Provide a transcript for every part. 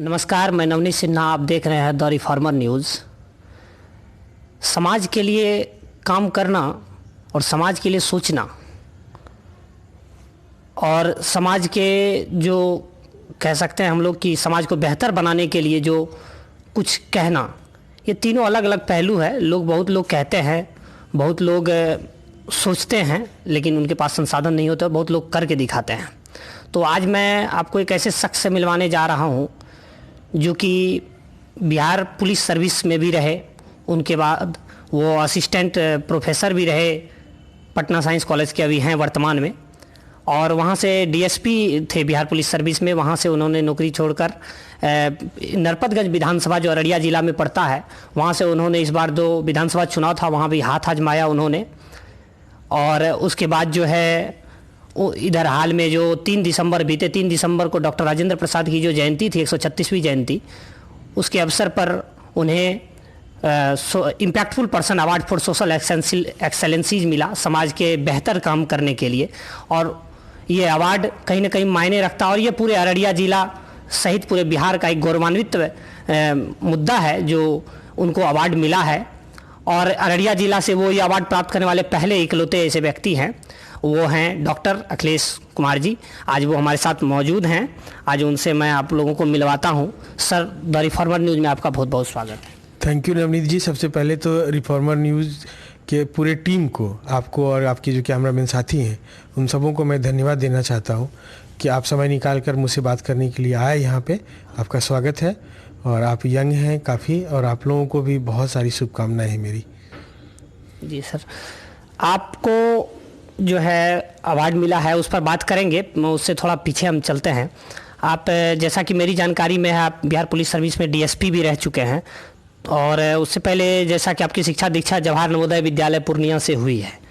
नमस्कार, मैं नवनीत सिन्हा। आप देख रहे हैं द रिफॉर्मर न्यूज़। समाज के लिए काम करना और समाज के लिए सोचना और समाज के जो कह सकते हैं हम लोग कि समाज को बेहतर बनाने के लिए जो कुछ कहना, ये तीनों अलग अलग पहलू है। बहुत लोग कहते हैं, बहुत लोग सोचते हैं, लेकिन उनके पास संसाधन नहीं होते। बहुत लोग करके दिखाते हैं। तो आज मैं आपको एक ऐसे शख्स से मिलवाने जा रहा हूँ जो कि बिहार पुलिस सर्विस में भी रहे, उनके बाद वो असिस्टेंट प्रोफेसर भी रहे, पटना साइंस कॉलेज के अभी हैं वर्तमान में, और वहाँ से डीएसपी थे बिहार पुलिस सर्विस में। वहाँ से उन्होंने नौकरी छोड़कर नरपतगंज विधानसभा जो अररिया ज़िला में पड़ता है, वहाँ से उन्होंने इस बार 2 विधानसभा चुनाव था, वहाँ भी हाथ आजमाया उन्होंने। और उसके बाद जो है इधर हाल में जो बीते 3 दिसंबर को डॉक्टर राजेंद्र प्रसाद की जो जयंती थी, 136वीं जयंती, उसके अवसर पर उन्हें impactful person award for social excellencies मिला, समाज के बेहतर काम करने के लिए। और ये अवार्ड कहीं ना कहीं मायने रखता है और ये पूरे अररिया ज़िला सहित पूरे बिहार का एक गौरवान्वित मुद्दा है जो उनको अवार्ड मिला है। और अररिया ज़िला से वो ये अवार्ड प्राप्त करने वाले पहले इकलौते ऐसे व्यक्ति हैं, वो हैं डॉक्टर अखिलेश कुमार जी। आज वो हमारे साथ मौजूद हैं। आज उनसे मैं आप लोगों को मिलवाता हूं। सर, द रिफॉर्मर न्यूज़ में आपका बहुत बहुत स्वागत है। थैंक यू नवनीत जी। सबसे पहले तो रिफॉर्मर न्यूज़ के पूरे टीम को, आपको और आपके जो कैमरामैन साथी हैं, उन सबों को मैं धन्यवाद देना चाहता हूं कि आप समय निकाल कर मुझसे बात करने के लिए आए यहाँ पे। आपका स्वागत है। और आप यंग हैं काफ़ी, और आप लोगों को भी बहुत सारी शुभकामनाएं हैं मेरी। जी सर, आपको जो है अवार्ड मिला है उस पर बात करेंगे, उससे थोड़ा पीछे हम चलते हैं। आप, जैसा कि मेरी जानकारी में है, आप बिहार पुलिस सर्विस में डीएसपी भी रह चुके हैं, और उससे पहले जैसा कि आपकी शिक्षा दीक्षा जवाहर नवोदय विद्यालय पूर्णिया से हुई है,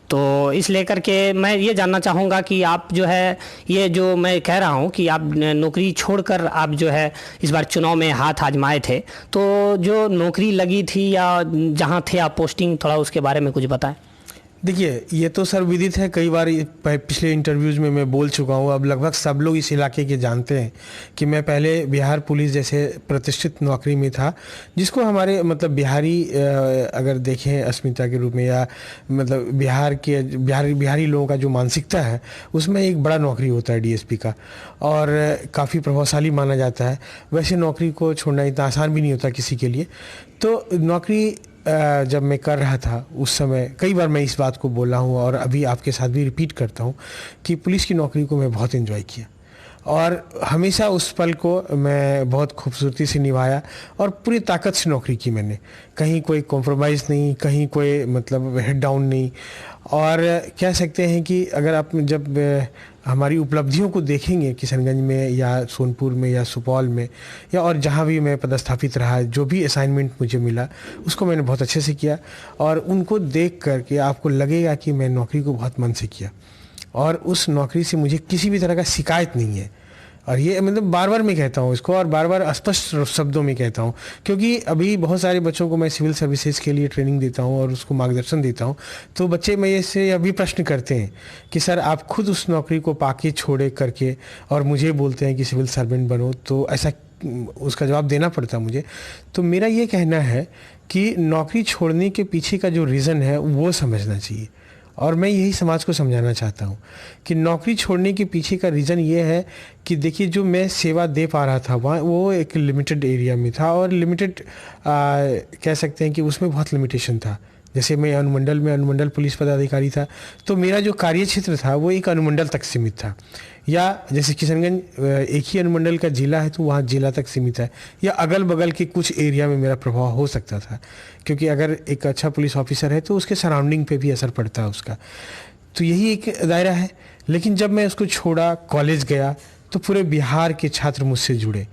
तो इस लेकर के मैं ये जानना चाहूँगा कि आप जो है, ये जो मैं कह रहा हूँ कि आप नौकरी छोड़कर आप जो है इस बार चुनाव में हाथ आजमाए थे, तो जो नौकरी लगी थी या जहाँ थे आप पोस्टिंग, थोड़ा उसके बारे में कुछ बताएं। देखिए, ये तो सर्वविदित है, कई बार पिछले इंटरव्यूज़ में मैं बोल चुका हूँ। अब लगभग सब लोग इस इलाके के जानते हैं कि मैं पहले बिहार पुलिस जैसे प्रतिष्ठित नौकरी में था, जिसको हमारे मतलब बिहारी अगर देखें अस्मिता के रूप में, या मतलब बिहारी लोगों का जो मानसिकता है, उसमें एक बड़ा नौकरी होता है डीएसपी का, और काफ़ी प्रभावशाली माना जाता है। वैसे नौकरी को छोड़ना इतना आसान भी नहीं होता किसी के लिए। तो नौकरी जब मैं कर रहा था उस समय कई बार मैं इस बात को बोला हूँ, और अभी आपके साथ भी रिपीट करता हूँ कि पुलिस की नौकरी को मैं बहुत एंजॉय किया, और हमेशा उस पल को मैं बहुत खूबसूरती से निभाया, और पूरी ताकत से नौकरी की मैंने। कहीं कोई कॉम्प्रोमाइज़ नहीं, कहीं कोई मतलब हेड डाउन नहीं। और कह सकते हैं कि अगर आप जब हमारी उपलब्धियों को देखेंगे किशनगंज में या सोनपुर में या सुपौल में या और जहाँ भी मैं पदस्थापित रहा, जो भी असाइनमेंट मुझे मिला उसको मैंने बहुत अच्छे से किया, और उनको देख कर के आपको लगेगा कि मैं नौकरी को बहुत मन से किया, और उस नौकरी से मुझे किसी भी तरह का शिकायत नहीं है। और ये मतलब बार बार मैं कहता हूँ इसको, और बार बार स्पष्ट शब्दों में कहता हूँ, क्योंकि अभी बहुत सारे बच्चों को मैं सिविल सर्विसेज के लिए ट्रेनिंग देता हूँ और उसको मार्गदर्शन देता हूँ। तो बच्चे मेरे से अभी प्रश्न करते हैं कि सर, आप खुद उस नौकरी को पाके छोड़े करके और मुझे बोलते हैं कि सिविल सर्वेंट बनो, तो ऐसा उसका जवाब देना पड़ता मुझे। तो मेरा ये कहना है कि नौकरी छोड़ने के पीछे का जो रीज़न है वो समझना चाहिए, और मैं यही समाज को समझाना चाहता हूँ कि नौकरी छोड़ने के पीछे का रीज़न ये है कि देखिए, जो मैं सेवा दे पा रहा था वहाँ, वो एक लिमिटेड एरिया में था, और लिमिटेड कह सकते हैं कि उसमें बहुत लिमिटेशन था। जैसे मैं अनुमंडल पुलिस पदाधिकारी था, तो मेरा जो कार्य क्षेत्र था वो एक अनुमंडल तक सीमित था। या जैसे किशनगंज एक ही अनुमंडल का जिला है, तो वहाँ जिला तक सीमित है, या अगल बगल के कुछ एरिया में मेरा प्रभाव हो सकता था, क्योंकि अगर एक अच्छा पुलिस ऑफिसर है तो उसके सराउंडिंग पे भी असर पड़ता है उसका। तो यही एक दायरा है। लेकिन जब मैं उसको छोड़ा, कॉलेज गया, तो पूरे बिहार के छात्र मुझसे जुड़े,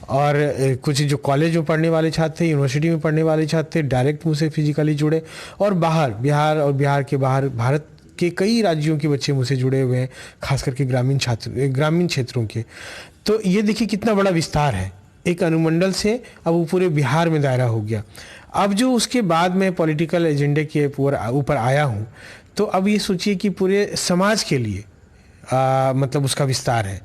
और कुछ जो कॉलेज में पढ़ने वाले छात्र थे, यूनिवर्सिटी में पढ़ने वाले छात्र थे, डायरेक्ट मुझसे फिजिकली जुड़े, और बिहार और बिहार के बाहर भारत के कई राज्यों के बच्चे मुझसे जुड़े हुए हैं, खास करके ग्रामीण क्षेत्रों के। तो ये देखिए कितना बड़ा विस्तार है, एक अनुमंडल से अब वो पूरे बिहार में दायरा हो गया। अब जो उसके बाद मैं पॉलिटिकल एजेंडे के ऊपर आया हूँ, तो अब ये सोचिए कि पूरे समाज के लिए मतलब उसका विस्तार है।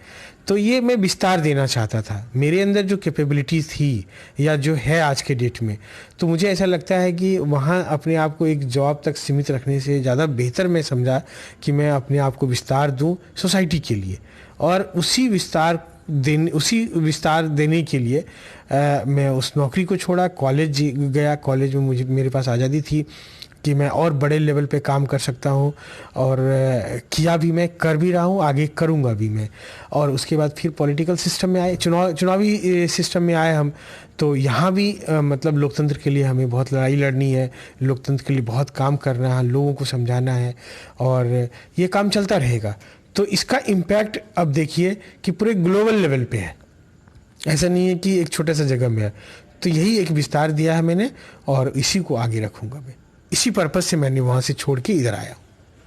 तो ये मैं विस्तार देना चाहता था। मेरे अंदर जो कैपेबिलिटीज़ थी या जो है आज के डेट में, तो मुझे ऐसा लगता है कि वहाँ अपने आप को एक जॉब तक सीमित रखने से ज़्यादा बेहतर मैं समझा कि मैं अपने आप को विस्तार दूँ सोसाइटी के लिए। और उसी विस्तार देने के लिए मैं उस नौकरी को छोड़ा, कॉलेज गया। कॉलेज में मेरे पास आज़ादी थी कि मैं और बड़े लेवल पे काम कर सकता हूँ, और किया भी, मैं कर भी रहा हूँ, आगे करूँगा भी मैं। और उसके बाद फिर पॉलिटिकल सिस्टम में आए, चुनावी सिस्टम में आए हम। तो यहाँ भी मतलब लोकतंत्र के लिए हमें बहुत लड़ाई लड़नी है, लोकतंत्र के लिए बहुत काम करना है, लोगों को समझाना है, और ये काम चलता रहेगा। तो इसका इम्पैक्ट अब देखिए कि पूरे ग्लोबल लेवल पे है, ऐसा नहीं है कि एक छोटा सा जगह में है। तो यही एक विस्तार दिया है मैंने, और इसी को आगे रखूँगा मैं। इसी पर्पज़ से मैंने वहाँ से छोड़ के इधर आया।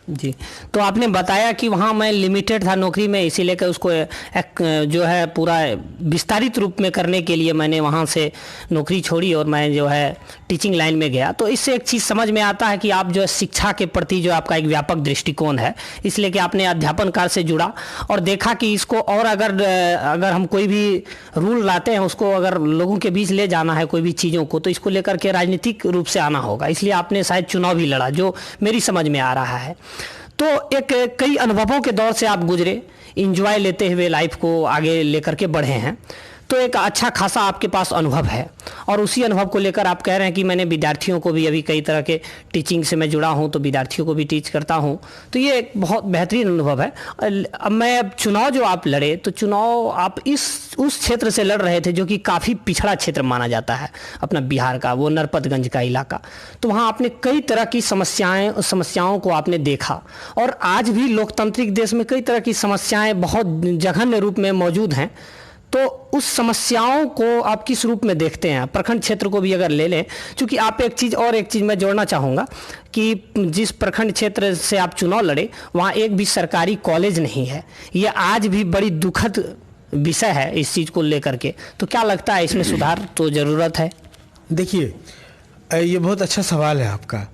जी, तो आपने बताया कि वहाँ मैं लिमिटेड था नौकरी में, इसीलिए कि उसको एक जो है पूरा विस्तारित रूप में करने के लिए मैंने वहाँ से नौकरी छोड़ी और मैं जो है टीचिंग लाइन में गया। तो इससे एक चीज़ समझ में आता है कि आप जो है शिक्षा के प्रति जो आपका एक व्यापक दृष्टिकोण है, इसलिए कि आपने अध्यापन कार्य से जुड़ा और देखा कि इसको और अगर हम कोई भी रूल लाते हैं, उसको अगर लोगों के बीच ले जाना है कोई भी चीज़ों को, तो इसको लेकर के राजनीतिक रूप से आना होगा। इसलिए आपने शायद चुनाव भी लड़ा, जो मेरी समझ में आ रहा है। तो एक कई अनुभवों के दौर से आप गुजरे, इंजॉय लेते हुए लाइफ को आगे लेकर के बढ़े हैं, तो एक अच्छा खासा आपके पास अनुभव है। और उसी अनुभव को लेकर आप कह रहे हैं कि मैंने विद्यार्थियों को भी, अभी कई तरह के टीचिंग से मैं जुड़ा हूं, तो विद्यार्थियों को भी टीच करता हूं, तो ये एक बहुत बेहतरीन अनुभव है। अब मैं चुनाव जो आप लड़े, तो चुनाव आप उस क्षेत्र से लड़ रहे थे जो कि काफ़ी पिछड़ा क्षेत्र माना जाता है अपना बिहार का, वो नरपतगंज का इलाका। तो वहाँ आपने कई तरह की समस्याओं को आपने देखा, और आज भी लोकतांत्रिक देश में कई तरह की समस्याएं बहुत जघन्य रूप में मौजूद हैं। तो उस समस्याओं को आप किस रूप में देखते हैं? प्रखंड क्षेत्र को भी अगर ले लें, क्योंकि आप एक चीज़ मैं जोड़ना चाहूँगा कि जिस प्रखंड क्षेत्र से आप चुनाव लड़े, वहाँ एक भी सरकारी कॉलेज नहीं है। ये आज भी बड़ी दुखद विषय है इस चीज़ को लेकर के। तो क्या लगता है, इसमें सुधार तो ज़रूरत है? देखिए, ये बहुत अच्छा सवाल है आपका।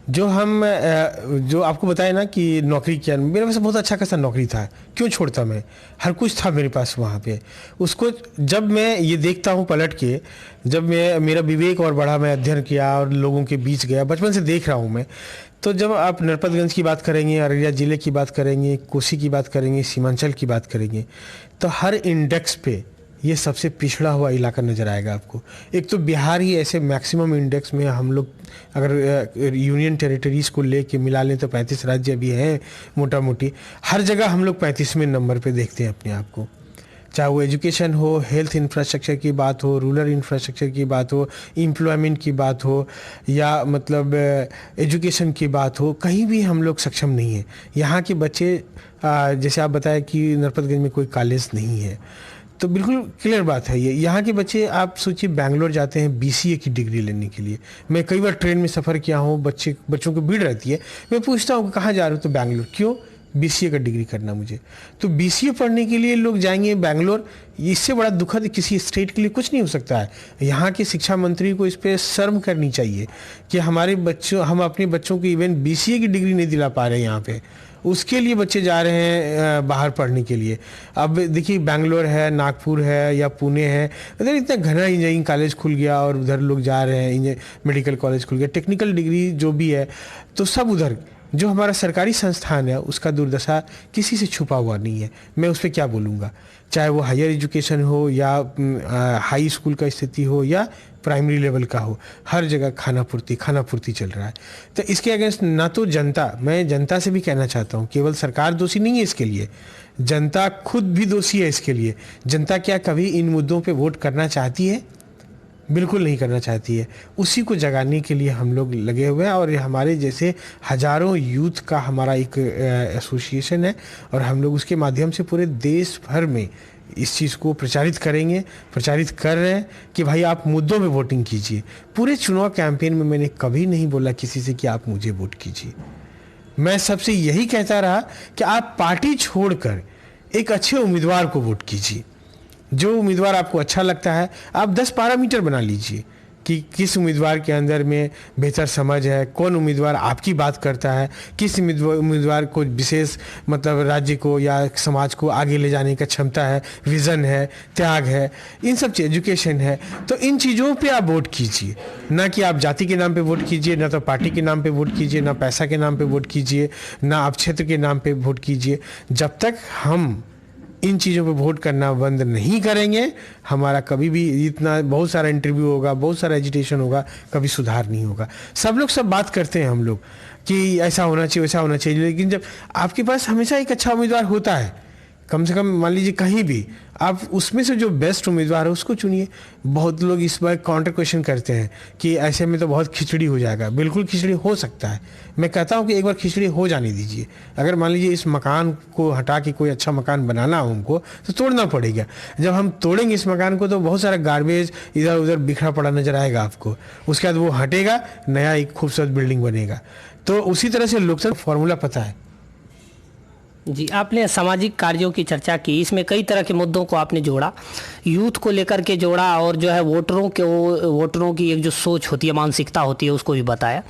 जो आपको बताया ना कि नौकरी किया, मेरे पास बहुत अच्छा खासा नौकरी था, क्यों छोड़ता मैं? हर कुछ था मेरे पास वहाँ पे। उसको जब मैं ये देखता हूँ पलट के, जब मेरा विवेक और बढ़ा, मैं अध्ययन किया और लोगों के बीच गया, बचपन से देख रहा हूँ मैं। तो जब आप नरपतगंज की बात करेंगे, अररिया ज़िले की बात करेंगे, कोसी की बात करेंगे, सीमांचल की बात करेंगे, तो हर इंडेक्स पे ये सबसे पिछड़ा हुआ इलाका नज़र आएगा आपको। एक तो बिहार ही ऐसे मैक्सिमम इंडेक्स में, हम लोग अगर यूनियन टेरिटरीज़ को लेके मिला लें तो 35 राज्य अभी हैं मोटा मोटी। हर जगह हम लोग 35वें नंबर पे देखते हैं अपने आप को, चाहे वो एजुकेशन हो, हेल्थ इंफ्रास्ट्रक्चर की बात हो, रूरल इंफ्रास्ट्रक्चर की बात हो, एम्प्लॉयमेंट की बात हो, या मतलब एजुकेशन की बात हो, कहीं भी हम लोग सक्षम नहीं हैं। यहाँ के बच्चे, जैसे आप बताया कि नरपतगंज में कोई कॉलेज नहीं है, तो बिल्कुल क्लियर बात है ये। यहाँ के बच्चे, आप सोचिए, बैंगलोर जाते हैं BCA की डिग्री लेने के लिए। मैं कई बार ट्रेन में सफ़र किया हूँ, बच्चों को भीड़ रहती है, मैं पूछता हूँ कहाँ जा रहे हो, तो बैंगलोर। क्यों? BCA का डिग्री करना मुझे। तो BCA पढ़ने के लिए लोग जाएंगे बैंगलोर। इससे बड़ा दुखद किसी स्टेट के लिए कुछ नहीं हो सकता है। यहाँ के शिक्षा मंत्री को इस पर शर्म करनी चाहिए कि हम अपने बच्चों को इवन BCA की डिग्री नहीं दिला पा रहे हैं यहाँ पे। उसके लिए बच्चे जा रहे हैं बाहर पढ़ने के लिए। अब देखिए, बैंगलोर है, नागपुर है या पुणे है, उधर इतना घना इंजीनियरिंग कॉलेज खुल गया और उधर लोग जा रहे हैं, मेडिकल कॉलेज खुल गया, टेक्निकल डिग्री जो भी है, तो सब उधर। जो हमारा सरकारी संस्थान है, उसका दुर्दशा किसी से छुपा हुआ नहीं है। मैं उस पर क्या बोलूँगा, चाहे वो हायर एजुकेशन हो या हाई स्कूल का स्थिति हो या प्राइमरी लेवल का हो, हर जगह खानापूर्ति चल रहा है। तो इसके अगेंस्ट ना तो मैं जनता से भी कहना चाहता हूँ, केवल सरकार दोषी नहीं है इसके लिए, जनता खुद भी दोषी है इसके लिए। जनता क्या कभी इन मुद्दों पे वोट करना चाहती है? बिल्कुल नहीं करना चाहती है। उसी को जगाने के लिए हम लोग लगे हुए हैं, और ये हमारे जैसे हजारों यूथ का हमारा एक एसोसिएशन है, और हम लोग उसके माध्यम से पूरे देश भर में इस चीज़ को प्रचारित कर रहे हैं कि भाई आप मुद्दों पे वोटिंग कीजिए। पूरे चुनाव कैंपेन में मैंने कभी नहीं बोला किसी से कि आप मुझे वोट कीजिए। मैं सबसे यही कहता रहा कि आप पार्टी छोड़कर एक अच्छे उम्मीदवार को वोट कीजिए। जो उम्मीदवार आपको अच्छा लगता है, आप 10 पैरामीटर बना लीजिए कि किस उम्मीदवार के अंदर में बेहतर समझ है, कौन उम्मीदवार आपकी बात करता है, किस उम्मीदवार को विशेष मतलब राज्य को या समाज को आगे ले जाने का क्षमता है, विज़न है, त्याग है, इन सब चीज़, एजुकेशन है। तो इन चीज़ों पे आप वोट कीजिए, ना कि आप जाति के नाम पे वोट कीजिए, ना तो पार्टी के नाम पे वोट कीजिए, ना पैसा के नाम पे वोट कीजिए, ना आप क्षेत्र के नाम पे वोट कीजिए। जब तक हम इन चीज़ों पे वोट करना बंद नहीं करेंगे, हमारा कभी भी इतना बहुत सारा इंटरव्यू होगा, बहुत सारा एजिटेशन होगा, कभी सुधार नहीं होगा। सब लोग सब बात करते हैं हम लोग कि ऐसा होना चाहिए, वैसा होना चाहिए, लेकिन जब आपके पास हमेशा एक अच्छा उम्मीदवार होता है, कम से कम मान लीजिए कहीं भी, आप उसमें से जो बेस्ट उम्मीदवार है उसको चुनिए। बहुत लोग इस बार काउंटर क्वेश्चन करते हैं कि ऐसे में तो बहुत खिचड़ी हो जाएगा। बिल्कुल खिचड़ी हो सकता है, मैं कहता हूं कि एक बार खिचड़ी हो जाने दीजिए। अगर मान लीजिए इस मकान को हटा के कोई अच्छा मकान बनाना हो हमको, तो तोड़ना पड़ेगा। जब हम तोड़ेंगे इस मकान को तो बहुत सारा गार्बेज इधर उधर बिखरा पड़ा नजर आएगा आपको, उसके बाद वो हटेगा, नया एक खूबसूरत बिल्डिंग बनेगा। तो उसी तरह से लोकतंत्र फॉर्मूला पता है। जी, आपने सामाजिक कार्यों की चर्चा की, इसमें कई तरह के मुद्दों को आपने जोड़ा, यूथ को लेकर के जोड़ा, और जो है वोटरों की एक जो सोच होती है, मानसिकता होती है, उसको भी बताया।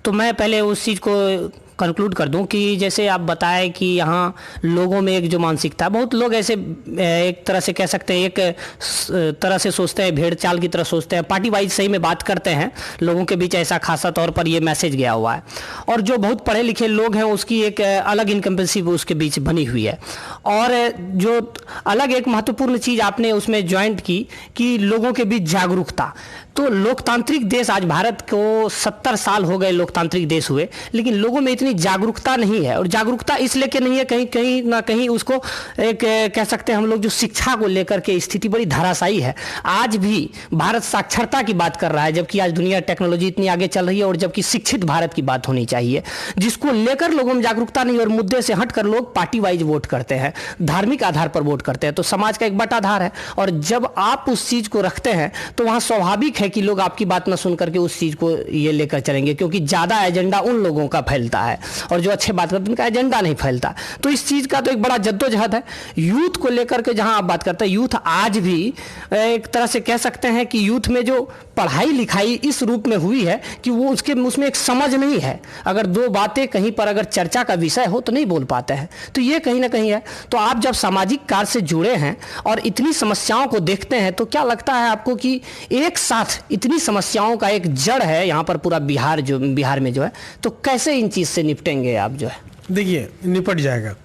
तो मैं पहले उस चीज़ को कंक्लूड कर दूं कि जैसे आप बताएं कि यहाँ लोगों में एक जो मानसिकता, बहुत लोग ऐसे एक तरह से कह सकते हैं, एक तरह से सोचते हैं, भेड़ चाल की तरह सोचते हैं, पार्टी वाइज सही में बात करते हैं, लोगों के बीच ऐसा खासा तौर पर ये मैसेज गया हुआ है। और जो बहुत पढ़े लिखे लोग हैं उसकी एक अलग इनकम्पेंसिव उसके बीच बनी हुई है। और जो अलग एक महत्वपूर्ण चीज़ आपने उसमें ज्वाइंट की कि लोगों के बीच जागरूकता। तो लोकतांत्रिक देश, आज भारत को 70 साल हो गए लोकतांत्रिक देश हुए, लेकिन लोगों में इतनी जागरूकता नहीं है। और जागरूकता इस लेके नहीं है, कहीं कहीं ना कहीं उसको एक कह सकते हैं हम लोग, जो शिक्षा को लेकर के स्थिति बड़ी धराशायी है। आज भी भारत साक्षरता की बात कर रहा है, जबकि आज दुनिया टेक्नोलॉजी इतनी आगे चल रही है, और जबकि शिक्षित भारत की बात होनी चाहिए, जिसको लेकर लोगों में जागरूकता नहीं। और मुद्दे से हटकर लोग पार्टी वाइज वोट करते हैं, धार्मिक आधार पर वोट करते हैं। तो समाज का एक बटाधार है, और जब आप उस चीज को रखते हैं तो वहां स्वाभाविक है कि लोग आपकी बात न सुन करके उस चीज को ये लेकर चलेंगे, क्योंकि ज्यादा एजेंडा उन लोगों का फैलता है, और जो अच्छे बात करते हैं उनका एजेंडा नहीं फैलता। तो इस चीज का तो एक बड़ा जद्दोजहद है। यूथ को लेकर के जहां आप बात करते हैं, यूथ आज भी एक तरह से कह सकते हैं कि यूथ में जो पढ़ाई लिखाई इस रूप में हुई है कि वो उसमें एक समझ नहीं है। अगर दो बातें कहीं पर अगर चर्चा का विषय हो तो नहीं बोल पाते हैं। तो ये कहीं ना कहीं है। तो आप जब सामाजिक कार्य से जुड़े हैं और इतनी समस्याओं को देखते हैं, तो क्या लगता है आपको कि एक साथ इतनी समस्याओं का एक जड़ है यहाँ पर पूरा बिहार में जो है, तो कैसे इन चीज से निपटेंगे आप जो है? देखिए, निपट जाएगा।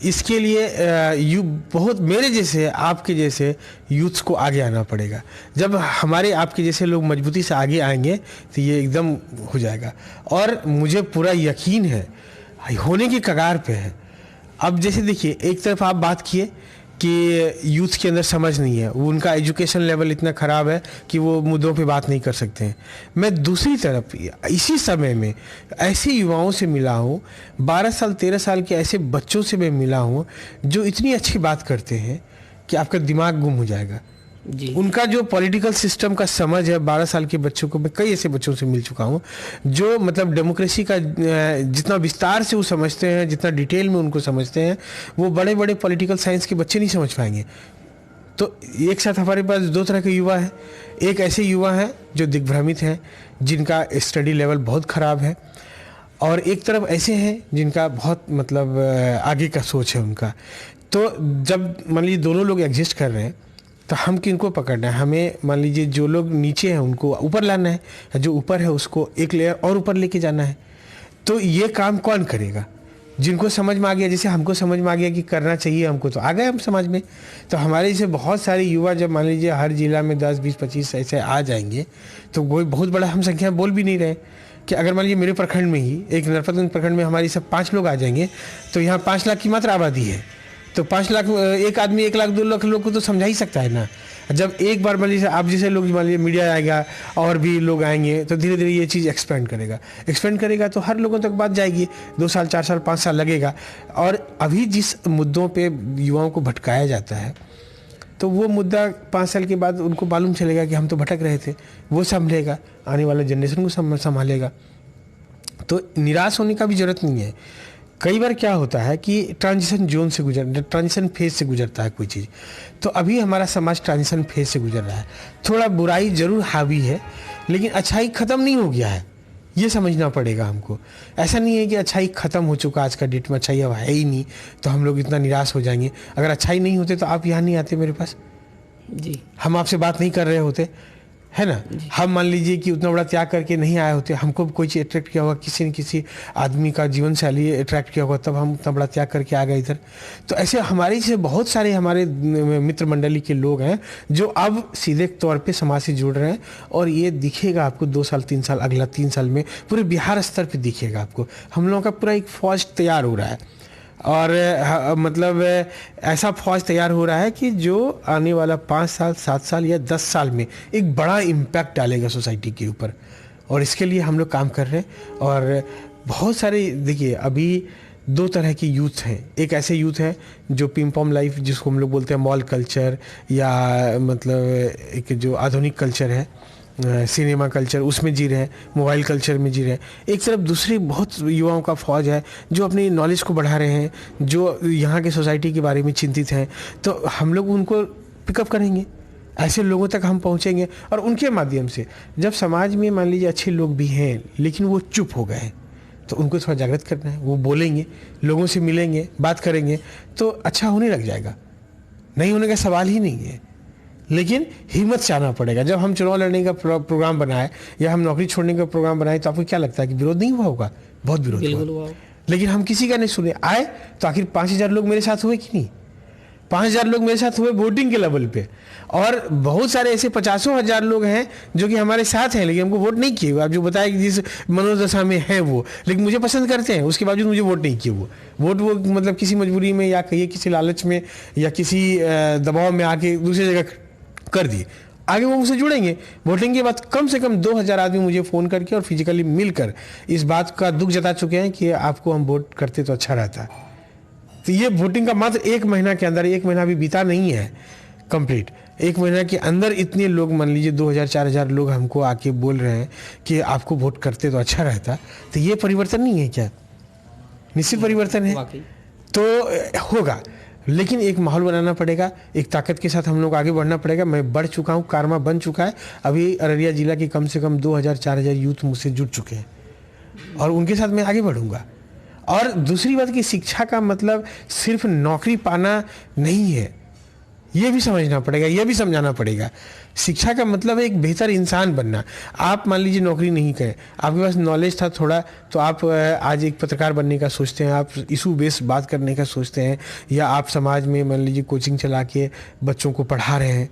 इसके लिए बहुत मेरे जैसे आपके जैसे यूथ्स को आगे आना पड़ेगा। जब हमारे आपके जैसे लोग मजबूती से आगे आएंगे तो ये एकदम हो जाएगा। और मुझे पूरा यकीन है होने की कगार पे है। अब जैसे देखिए, एक तरफ आप बात किए कि यूथ के अंदर समझ नहीं है, उनका एजुकेशन लेवल इतना ख़राब है कि वो मुद्दों पे बात नहीं कर सकते हैं। मैं दूसरी तरफ इसी समय में ऐसे युवाओं से मिला हूँ, 12 साल 13 साल के ऐसे बच्चों से मैं मिला हूँ जो इतनी अच्छी बात करते हैं कि आपका दिमाग गुम हो जाएगा जी। उनका जो पॉलिटिकल सिस्टम का समझ है, 12 साल के बच्चों को, मैं कई ऐसे बच्चों से मिल चुका हूँ जो मतलब डेमोक्रेसी का जितना विस्तार से वो समझते हैं, जितना डिटेल में उनको समझते हैं, वो बड़े बड़े पॉलिटिकल साइंस के बच्चे नहीं समझ पाएंगे। तो एक साथ हमारे पास दो तरह के युवा हैं। एक ऐसे युवा हैं जो दिग्भ्रमित हैं, जिनका स्टडी लेवल बहुत ख़राब है, और एक तरफ ऐसे हैं जिनका बहुत मतलब आगे का सोच है उनका। तो जब मान लीजिए दोनों लोग एग्जिस्ट कर रहे हैं, तो हम किनको पकड़ना है? हमें मान लीजिए जो लोग नीचे हैं उनको ऊपर लाना है, जो ऊपर है उसको एक लेयर और ऊपर लेके जाना है। तो ये काम कौन करेगा? जिनको समझ में आ गया, जैसे हमको समझ में आ गया कि करना चाहिए हमको, तो आ गए हम समाज में। तो हमारे जैसे बहुत सारे युवा जब मान लीजिए हर जिला में 10, 20, 25 ऐसे आ जाएंगे, तो कोई बहुत बड़ा हम संख्या बोल भी नहीं रहे कि अगर मान लीजिए मेरे प्रखंड में ही, एक नरपतगंज प्रखंड में हमारी सब 5 लोग आ जाएंगे, तो यहाँ 5 लाख की मात्र आबादी है। तो 5 लाख, एक आदमी 1 लाख 2 लाख लोग को तो समझा ही सकता है ना। जब एक बार मान लीजिए आप जैसे लोग, मान लीजिए मीडिया आएगा और भी लोग आएंगे, तो धीरे धीरे ये चीज़ एक्सपेंड करेगा तो हर लोगों तक बात जाएगी। 2 साल 4 साल 5 साल लगेगा। और अभी जिस मुद्दों पे युवाओं को भटकाया जाता है, तो वो मुद्दा 5 साल के बाद उनको मालूम चलेगा कि हम तो भटक रहे थे, वो संभलेगा, आने वाले जनरेशन को संभालेगा। तो निराश होने का भी जरूरत नहीं है। कई बार क्या होता है कि ट्रांजिशन फेज से गुजरता है कोई चीज़। तो अभी हमारा समाज ट्रांजिशन फेज से गुजर रहा है। थोड़ा बुराई जरूर हावी है, लेकिन अच्छाई खत्म नहीं हो गया है, ये समझना पड़ेगा हमको। ऐसा नहीं है कि अच्छाई खत्म हो चुका, आज का डेट में अच्छाई अब है ही नहीं तो हम लोग इतना निराश हो जाएंगे। अगर अच्छाई नहीं होते तो आप यहाँ नहीं आते मेरे पास, जी हम आपसे बात नहीं कर रहे होते, है ना। हम मान लीजिए कि उतना बड़ा त्याग करके नहीं आए होते, हमको कोई चीज़ अट्रैक्ट किया होगा, किसी न किसी आदमी का जीवन शैली अट्रैक्ट किया होगा, तब हम उतना बड़ा त्याग करके आ गए इधर। तो ऐसे हमारे से बहुत सारे हमारे मित्र मंडली के लोग हैं जो अब सीधे तौर पे समाज से जुड़ रहे हैं, और ये दिखेगा आपको 2 साल 3 साल, अगला 3 साल में पूरे बिहार स्तर पे दिखेगा आपको। हम लोगों का पूरा एक फौज तैयार हो रहा है, और मतलब ऐसा फौज तैयार हो रहा है कि जो आने वाला 5 साल 7 साल या 10 साल में एक बड़ा इम्पैक्ट डालेगा सोसाइटी के ऊपर, और इसके लिए हम लोग काम कर रहे हैं। और बहुत सारे देखिए अभी 2 तरह के यूथ हैं। एक ऐसे यूथ हैं जो पिंपॉम लाइफ, जिसको हम लोग बोलते हैं मॉल कल्चर, या मतलब एक जो आधुनिक कल्चर है, सिनेमा कल्चर, उसमें जी रहे हैं, मोबाइल कल्चर में जी रहे हैं। एक तरफ दूसरी बहुत युवाओं का फौज है जो अपनी नॉलेज को बढ़ा रहे हैं, जो यहाँ के सोसाइटी के बारे में चिंतित हैं। तो हम लोग उनको पिकअप करेंगे, ऐसे लोगों तक हम पहुँचेंगे, और उनके माध्यम से जब समाज में मान लीजिए अच्छे लोग भी हैं लेकिन वो चुप हो गए हैं, तो उनको थोड़ा जागृत करना है। वो बोलेंगे, लोगों से मिलेंगे, बात करेंगे तो अच्छा होने लग जाएगा, नहीं होने का सवाल ही नहीं है। लेकिन हिम्मत से आना पड़ेगा। जब हम चुनाव लड़ने का प्रोग्राम बनाए या हम नौकरी छोड़ने का प्रोग्राम बनाए तो आपको क्या लगता है कि विरोध नहीं हुआ होगा? बहुत विरोध हुआ, लेकिन हम किसी का नहीं सुने। आए तो आखिर 5,000 लोग मेरे साथ हुए कि नहीं? 5,000 लोग मेरे साथ हुए वोटिंग के लेवल पे, और बहुत सारे ऐसे 50,000 लोग हैं जो कि हमारे साथ हैं लेकिन हमको वोट नहीं किए। आप जो बताया कि जिस मनोदशा में है वो, लेकिन मुझे पसंद करते हैं, उसके बावजूद मुझे वोट नहीं किए। वो मतलब किसी मजबूरी में या कहिए किसी लालच में या किसी दबाव में आके दूसरी जगह कर दिए। आगे वो मुझसे जुड़ेंगे। वोटिंग के बाद कम से कम 2,000 आदमी मुझे फ़ोन करके और फिजिकली मिलकर इस बात का दुख जता चुके हैं कि आपको हम वोट करते तो अच्छा रहता। तो ये वोटिंग का मात्र 1 महीना के अंदर, 1 महीना भी बीता नहीं है कंप्लीट, 1 महीना के अंदर इतने लोग, मान लीजिए 2,000-4,000 लोग हमको आके बोल रहे हैं कि आपको वोट करते तो अच्छा रहता। तो ये परिवर्तन नहीं है क्या? निश्चित परिवर्तन है। तो होगा, लेकिन एक माहौल बनाना पड़ेगा, एक ताकत के साथ हम लोग आगे बढ़ना पड़ेगा। मैं बढ़ चुका हूँ, कारमा बन चुका है। अभी अररिया जिला के कम से कम 2,000-4,000 यूथ मुझसे जुड़ चुके हैं, और उनके साथ मैं आगे बढ़ूंगा। और दूसरी बात कि शिक्षा का मतलब सिर्फ नौकरी पाना नहीं है, ये भी समझना पड़ेगा, ये भी समझाना पड़ेगा। शिक्षा का मतलब एक बेहतर इंसान बनना। आप मान लीजिए नौकरी नहीं करें, आपके पास नॉलेज था थोड़ा, तो आप आज एक पत्रकार बनने का सोचते हैं, आप इशू बेस्ड बात करने का सोचते हैं, या आप समाज में मान लीजिए कोचिंग चला के बच्चों को पढ़ा रहे हैं,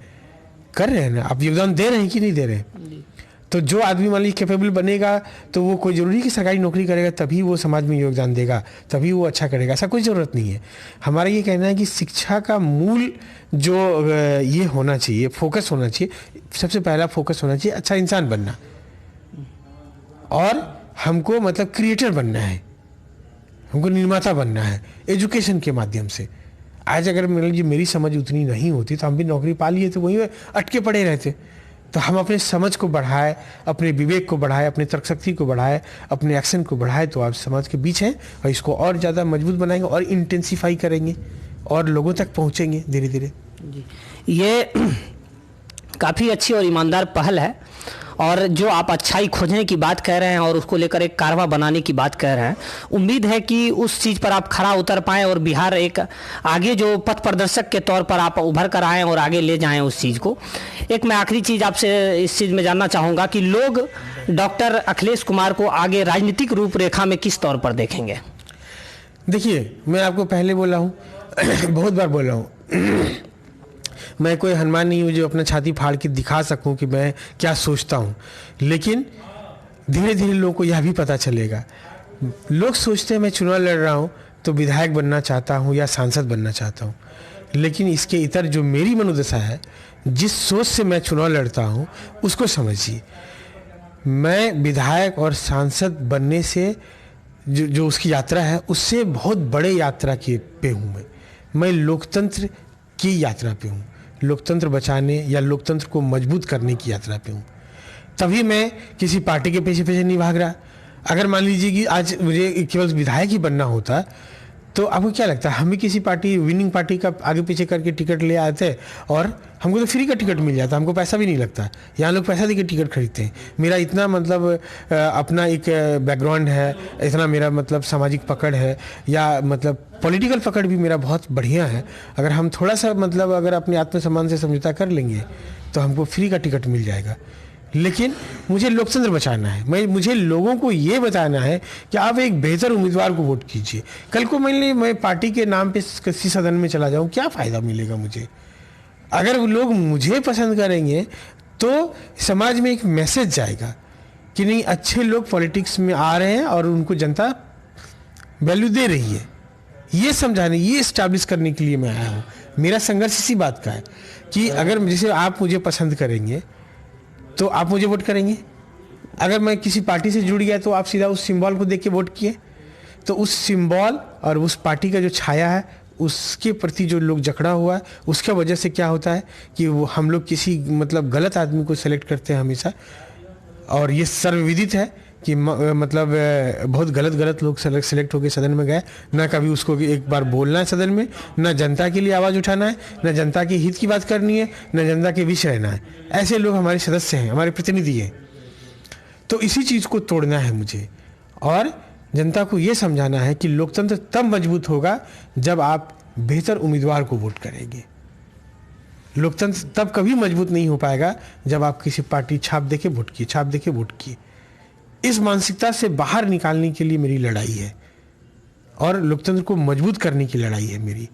कर रहे हैं ना, आप योगदान दे रहे हैं कि नहीं दे रहे हैं? तो जो आदमी मान लीजिए कैपेबल बनेगा तो वो कोई ज़रूरी कि सरकारी नौकरी करेगा तभी वो समाज में योगदान देगा, तभी वो अच्छा करेगा, ऐसा कोई ज़रूरत नहीं है। हमारा ये कहना है कि शिक्षा का मूल जो ये होना चाहिए, फोकस होना चाहिए, सबसे पहला फोकस होना चाहिए अच्छा इंसान बनना, और हमको मतलब क्रिएटर बनना है, हमको निर्माता बनना है एजुकेशन के माध्यम से। आज अगर मान लीजिए मेरी समझ उतनी नहीं होती तो हम भी नौकरी पा लिए तो वहीं अटके पड़े रहते। तो हम अपने समझ को बढ़ाए, अपने विवेक को बढ़ाए, अपने तर्कशक्ति को बढ़ाए, अपने एक्शन को बढ़ाए, तो आप समाज के बीच हैं और इसको और ज़्यादा मजबूत बनाएंगे और इंटेंसिफाई करेंगे और लोगों तक पहुंचेंगे धीरे धीरे। ये काफ़ी अच्छी और ईमानदार पहल है, और जो आप अच्छाई खोजने की बात कह रहे हैं और उसको लेकर एक कारवा बनाने की बात कह रहे हैं, उम्मीद है कि उस चीज़ पर आप खरा उतर पाएँ और बिहार एक आगे जो पथ प्रदर्शक के तौर पर आप उभर कर आएँ और आगे ले जाएं उस चीज़ को। एक मैं आखिरी चीज़ आपसे इस चीज़ में जानना चाहूँगा कि लोग डॉक्टर अखिलेश कुमार को आगे राजनीतिक रूपरेखा में किस तौर पर देखेंगे? देखिए, मैं आपको पहले बोला हूँ बहुत बार बोला हूँ, मैं कोई हनुमान नहीं हूँ जो अपना छाती फाड़ के दिखा सकूँ कि मैं क्या सोचता हूँ, लेकिन धीरे धीरे लोगों को यह भी पता चलेगा। लोग सोचते हैं मैं चुनाव लड़ रहा हूँ तो विधायक बनना चाहता हूँ या सांसद बनना चाहता हूँ, लेकिन इसके इतर जो मेरी मनोदशा है, जिस सोच से मैं चुनाव लड़ता हूँ उसको समझिए। मैं विधायक और सांसद बनने से जो उसकी यात्रा है उससे बहुत बड़े यात्रा के पे हूँ। मैं लोकतंत्र की यात्रा पे हूँ, लोकतंत्र बचाने या लोकतंत्र को मजबूत करने की यात्रा पे हूँ। तभी मैं किसी पार्टी के पीछे पीछे नहीं भाग रहा। अगर मान लीजिए कि आज मुझे केवल विधायक ही बनना होता तो आपको क्या लगता है, हमें किसी पार्टी विनिंग पार्टी का आगे पीछे करके टिकट ले आते और हमको तो फ्री का टिकट मिल जाता, हमको पैसा भी नहीं लगता। यहाँ लोग पैसा देके टिकट खरीदते हैं। मेरा इतना मतलब अपना एक बैकग्राउंड है, इतना मेरा मतलब सामाजिक पकड़ है, या मतलब पॉलिटिकल पकड़ भी मेरा बहुत बढ़िया है। अगर हम थोड़ा सा मतलब अगर अपने आत्मसम्मान से समझौता कर लेंगे तो हमको फ्री का टिकट मिल जाएगा। लेकिन मुझे लोकतंत्र बचाना है, मुझे लोगों को ये बताना है कि आप एक बेहतर उम्मीदवार को वोट कीजिए। कल को मैं पार्टी के नाम पे किसी सदन में चला जाऊं, क्या फ़ायदा मिलेगा मुझे? अगर लोग मुझे पसंद करेंगे तो समाज में एक मैसेज जाएगा कि नहीं, अच्छे लोग पॉलिटिक्स में आ रहे हैं और उनको जनता वैल्यू दे रही है। ये समझाने, ये इस्टेब्लिश करने के लिए मैं आया हूँ। मेरा संघर्ष इसी बात का है कि अगर जैसे आप मुझे पसंद करेंगे तो आप मुझे वोट करेंगे। अगर मैं किसी पार्टी से जुड़ गया तो आप सीधा उस सिंबल को देख के वोट किए, तो उस सिंबल और उस पार्टी का जो छाया है उसके प्रति जो लोग जकड़ा हुआ है, उसके वजह से क्या होता है कि वो हम लोग किसी मतलब गलत आदमी को सेलेक्ट करते हैं हमेशा। और ये सर्वविदित है कि मतलब बहुत गलत लोग सेलेक्ट होकर सदन में गए, ना कभी उसको एक बार बोलना है सदन में, ना जनता के लिए आवाज़ उठाना है, ना जनता के हित की बात करनी है, ना जनता के बीच रहना है। ऐसे लोग हमारे सदस्य हैं, हमारे प्रतिनिधि हैं। तो इसी चीज़ को तोड़ना है मुझे, और जनता को ये समझाना है कि लोकतंत्र तब मजबूत होगा जब आप बेहतर उम्मीदवार को वोट करेंगे। लोकतंत्र तब कभी मजबूत नहीं हो पाएगा जब आप किसी पार्टी छाप देके वोट किए। इस मानसिकता से बाहर निकालने के लिए मेरी लड़ाई है और लोकतंत्र को मजबूत करने की लड़ाई है मेरी।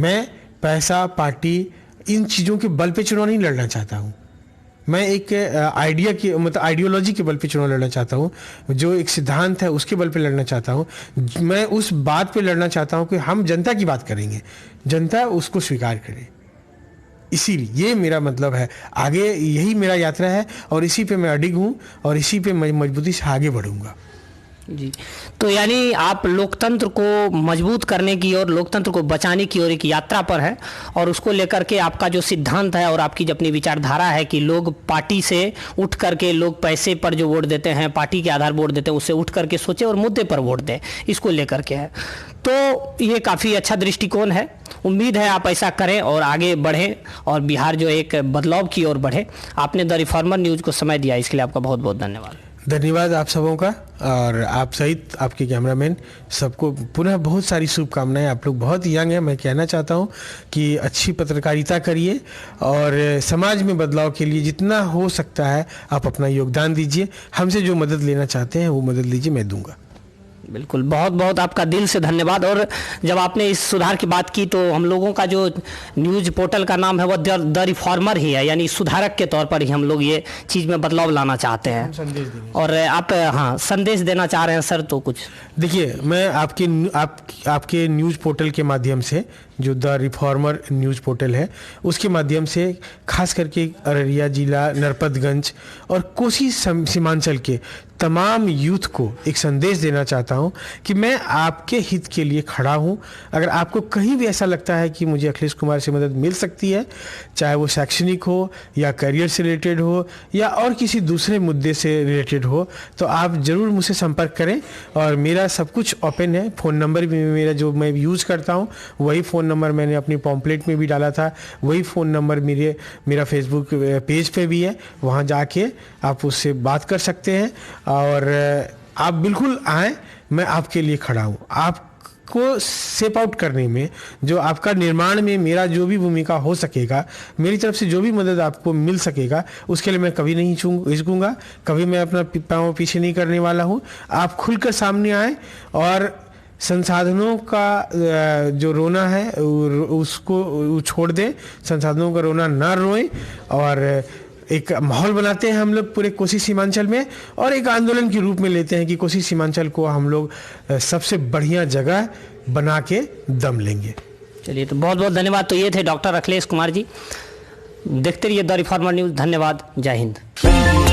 मैं पैसा, पार्टी, इन चीज़ों के बल पे चुनाव नहीं लड़ना चाहता हूँ। मैं एक आइडिया की मतलब आइडियोलॉजी के बल पे चुनाव लड़ना चाहता हूँ, जो एक सिद्धांत है उसके बल पे लड़ना चाहता हूँ। मैं उस बात पे लड़ना चाहता हूँ कि हम जनता की बात करेंगे, जनता उसको स्वीकार करे। इसीलिए ये मेरा मतलब है, आगे यही मेरा यात्रा है और इसी पे मैं अडिग हूँ और इसी पे मैं मजबूती से आगे बढ़ूंगा। जी, तो यानी आप लोकतंत्र को मजबूत करने की और लोकतंत्र को बचाने की ओर एक यात्रा पर है, और उसको लेकर के आपका जो सिद्धांत है और आपकी जो अपनी विचारधारा है कि लोग पार्टी से उठ करके, लोग पैसे पर जो वोट देते हैं, पार्टी के आधार वोट देते हैं, उससे उठ करके सोचे और मुद्दे पर वोट दें, इसको लेकर के है। तो ये काफ़ी अच्छा दृष्टिकोण है। उम्मीद है आप ऐसा करें और आगे बढ़ें और बिहार जो एक बदलाव की ओर बढ़े। आपने द रिफॉर्मर न्यूज़ को समय दिया, इसके लिए आपका बहुत बहुत धन्यवाद। धन्यवाद आप सबों का, और आप सहित आपके कैमरामैन सबको पुनः बहुत सारी शुभकामनाएं। आप लोग बहुत यंग हैं। मैं कहना चाहता हूं कि अच्छी पत्रकारिता करिए और समाज में बदलाव के लिए जितना हो सकता है आप अपना योगदान दीजिए। हमसे जो मदद लेना चाहते हैं वो मदद लीजिए, मैं दूंगा। बिल्कुल, बहुत बहुत आपका दिल से धन्यवाद। और जब आपने इस सुधार की बात की तो हम लोगों का जो न्यूज़ पोर्टल का नाम है वो द रिफॉर्मर ही है, यानी सुधारक के तौर पर ही हम लोग ये चीज़ में बदलाव लाना चाहते हैं। और आप संदेश देना चाह रहे हैं सर, तो कुछ देखिए, मैं आपके न्यूज़ पोर्टल के माध्यम से, जो द रिफॉर्मर न्यूज़ पोर्टल है, उसके माध्यम से खास करके अररिया जिला, नरपतगंज और कोसी सीमांचल के तमाम यूथ को एक संदेश देना चाहता हूं कि मैं आपके हित के लिए खड़ा हूं। अगर आपको कहीं भी ऐसा लगता है कि मुझे अखिलेश कुमार से मदद मिल सकती है, चाहे वो शैक्षणिक हो या करियर से रिलेटेड हो या और किसी दूसरे मुद्दे से रिलेटेड हो, तो आप ज़रूर मुझसे संपर्क करें। और मेरा सब कुछ ओपन है। फ़ोन नंबर भी मेरा जो मैं यूज़ करता हूँ वही फ़ोन नंबर मैंने अपनी पॉम्पलेट में भी डाला था, वही फ़ोन नंबर मेरा फेसबुक पेज पे भी है। वहाँ जाके आप उससे बात कर सकते हैं और आप बिल्कुल आएँ, मैं आपके लिए खड़ा हूँ। आपको सेप आउट करने में, जो आपका निर्माण में मेरा जो भी भूमिका हो सकेगा, मेरी तरफ से जो भी मदद आपको मिल सकेगा, उसके लिए मैं कभी नहीं हिचकूंगा, कभी मैं अपना पाँव पीछे नहीं करने वाला हूँ। आप खुलकर सामने आएँ और संसाधनों का जो रोना है उसको छोड़ दें, संसाधनों का रोना ना रोएं, और एक माहौल बनाते हैं हम लोग पूरे कोसी सीमांचल में, और एक आंदोलन के रूप में लेते हैं कि कोसी सीमांचल को हम लोग सबसे बढ़िया जगह बना के दम लेंगे। चलिए, तो बहुत बहुत धन्यवाद। तो ये थे डॉक्टर अखिलेश कुमार जी। देखते रहिए द रिफॉर्मर न्यूज़। धन्यवाद। जय हिंद।